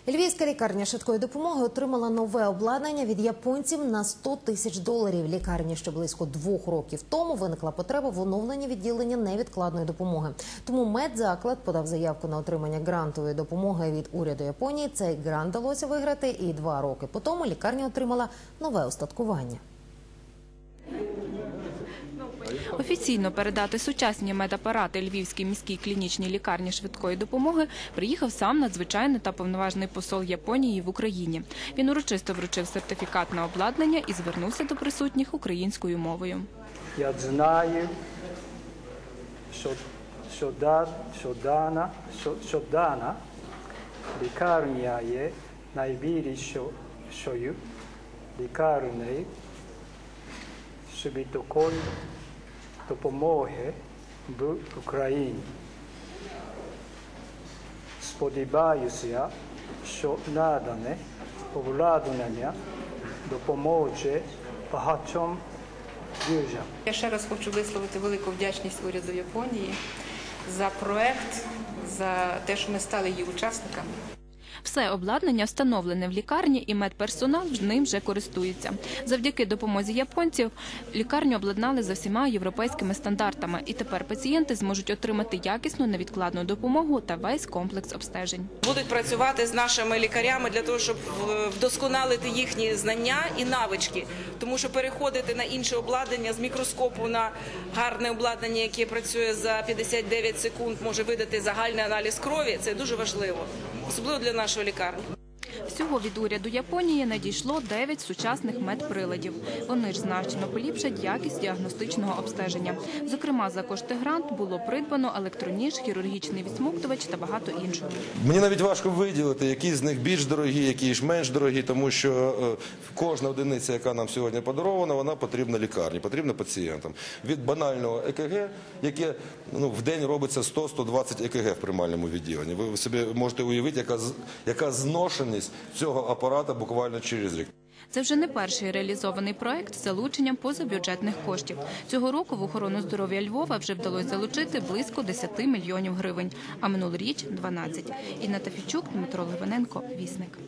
Львівська лікарня швидкої допомоги отримала нове обладнання від японців на $100 тисяч. Лікарні, що близько 2 років тому виникла потреба в оновленні відділення невідкладної допомоги. Тому медзаклад подав заявку на отримання грантової допомоги від уряду Японії. Цей грант вдалося виграти, і 2 роки по тому лікарня отримала нове устаткування. Офіційно передати сучасні медапарати Львівській міській клінічній лікарні швидкої допомоги приїхав сам надзвичайний та повноважний посол Японії в Україні. Він урочисто вручив сертифікат на обладнання і звернувся до присутніх українською мовою. Я знаю, що дана лікарня є найбільшою лікарнею швидкої допомоги в Україні. Сподіваюся, що надане обладнання допоможе багатьом людям. Я ще раз хочу висловити велику вдячність уряду Японії за проект, за те, що ми стали її учасниками. Все обладнання встановлене в лікарні, і медперсонал ним вже користується. Завдяки допомозі японців лікарню обладнали за всіма європейськими стандартами. І тепер пацієнти зможуть отримати якісну невідкладну допомогу та весь комплекс обстежень. Будуть працювати з нашими лікарями для того, щоб вдосконалити їхні знання і навички. Тому що переходити на інше обладнання з мікроскопу на гарне обладнання, яке працює за 59 секунд, може видати загальний аналіз крові, це дуже важливо. Особливо для нашої лікарні. Всього від уряду Японії надійшло 9 сучасних медприладів. Вони ж значно поліпшать якість діагностичного обстеження. Зокрема, за кошти гранту було придбано електроніж, хірургічний відсмоктувач та багато іншого. Мені навіть важко виділити, які з них більш дорогі, які ж менш дорогі, тому що кожна одиниця, яка нам сьогодні подарована, вона потрібна лікарні, потрібна пацієнтам. Від банального ЕКГ, яке в день робиться 100-120 ЕКГ в приймальному відділенні. Ви собі можете уявити, яка зношеність цього апарата буквально через рік. Це вже не перший реалізований проект з залученням позабюджетних коштів. Цього року в охорону здоров'я Львова вже вдалося залучити близько 10 мільйонів гривень, а минулоріч – 12. Інна Тафійчук, Дмитро Левиненко, Вісник.